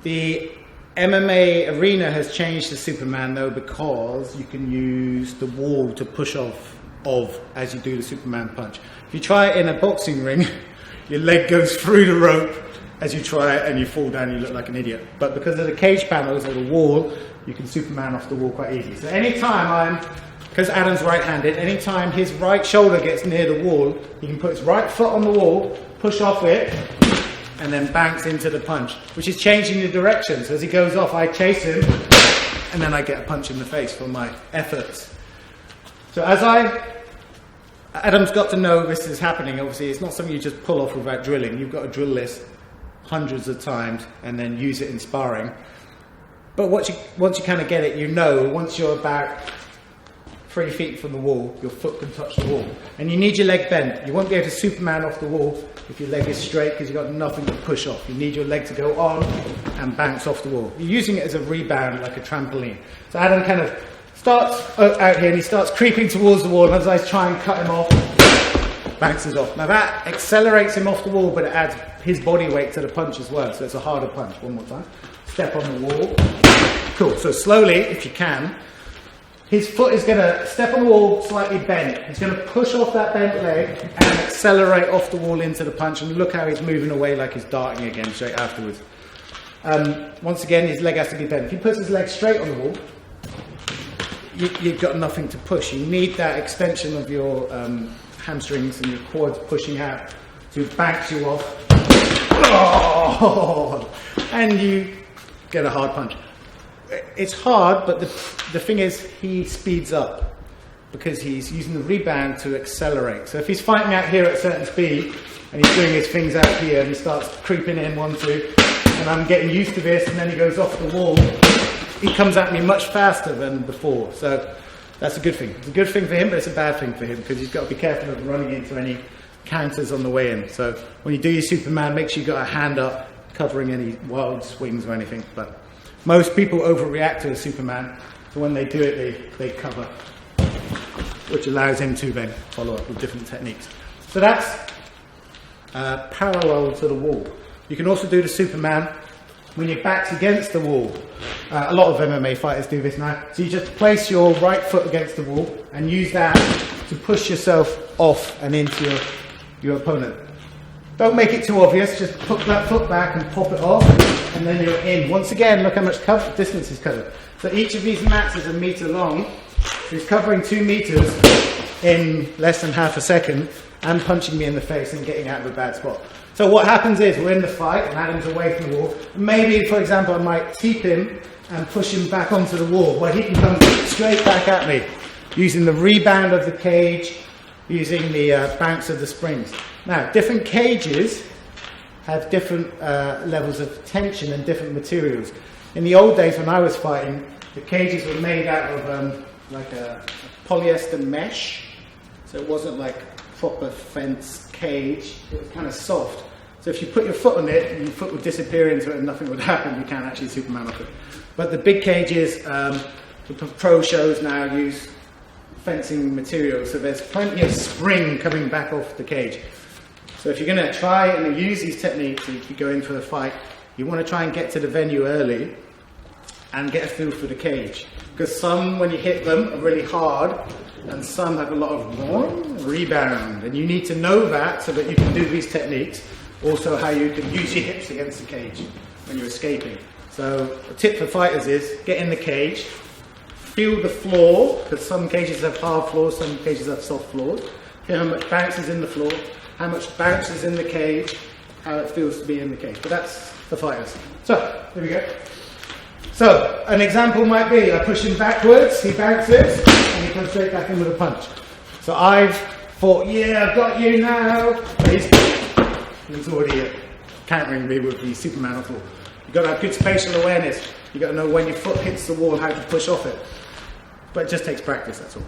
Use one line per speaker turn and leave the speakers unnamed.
The MMA arena has changed to Superman though, because you can use the wall to push off of as you do the Superman punch. If you try it in a boxing ring, your leg goes through the rope as you try it and you fall down, you look like an idiot. But because of the cage panels or the wall, you can Superman off the wall quite easily. So anytime because Adam's right-handed, anytime his right shoulder gets near the wall, he can put his right foot on the wall, push off it, and then bounce into the punch, which is changing the direction. So as he goes off, I chase him, and then I get a punch in the face for my efforts. So Adam's got to know this is happening. Obviously, it's not something you just pull off without drilling. You've got to drill this hundreds of times and then use it in sparring. But once you kind of get it, once you're about 3 feet from the wall, your foot can touch the wall. And you need your leg bent. You won't be able to Superman off the wall if your leg is straight, because you've got nothing to push off. You need your leg to go on and bounce off the wall. You're using it as a rebound, like a trampoline. So Adam kind of starts out here and he starts creeping towards the wall, and as I try and cut him off, bounces off. Now that accelerates him off the wall, but it adds his body weight to the punch as well, so it's a harder punch. One more time. Step on the wall. Cool. So slowly, if you can, his foot is going to step on the wall slightly bent. He's going to push off that bent leg and accelerate off the wall into the punch, and look how he's moving away like he's darting again straight afterwards. Once again, his leg has to be bent. If he puts his leg straight on the wall, you've got nothing to push. You need that extension of your hamstrings and your quads pushing out to bounce you off. Oh! And you get a hard punch. It's hard, but the thing is, he speeds up because he's using the rebound to accelerate. So if he's fighting out here at a certain speed and he's doing his things out here and he starts creeping in 1, 2, and I'm getting used to this, and then he goes off the wall, he comes at me much faster than before. So that's a good thing. It's a good thing for him, but it's a bad thing for him because he's got to be careful of running into any counters on the way in. So when you do your Superman, make sure you've got a hand up covering any wild swings or anything. But most people overreact to a Superman, so when they do it, they cover, which allows him to then follow up with different techniques. So that's parallel to the wall. You can also do the Superman when your back's against the wall. A lot of MMA fighters do this now. So you just place your right foot against the wall and use that to push yourself off and into your opponent. Don't make it too obvious, just put that foot back and pop it off, and then you're in. Once again, look how much distance is covered. So each of these mats is 1 meter long. So he's covering 2 meters in less than half a second and punching me in the face and getting out of a bad spot. So what happens is we're in the fight and Adam's away from the wall. Maybe, for example, I might keep him and push him back onto the wall where he can come straight back at me using the rebound of the cage, using the bounce of the springs. Now, different cages have different levels of tension and different materials. In the old days when I was fighting, the cages were made out of like a polyester mesh, so it wasn't like proper fence cage, it was kind of soft. So if you put your foot on it, your foot would disappear into it and nothing would happen. You can't actually Superman off it. But the big cages, the pro shows now use fencing materials, so there's plenty of spring coming back off the cage. So if you're going to try and use these techniques if you go in for the fight, you want to try and get to the venue early and get a feel for the cage. Because some, when you hit them, are really hard, and some have a lot of rebound. And you need to know that so that you can do these techniques. Also how you can use your hips against the cage when you're escaping. So a tip for fighters is get in the cage, feel the floor, because some cages have hard floors, some cages have soft floors. Hear how much bounce is in the floor, how much bounce is in the cage, how it feels to be in the cage. But that's for fighters. So, here we go. So, an example might be, I push him backwards, he bounces, and he comes straight back in with a punch. So I've thought, yeah, I've got you now. But he's already countering me with the Superman off the wall. You've got to have good spatial awareness. You've got to know when your foot hits the wall, how to push off it. But it just takes practice, that's all.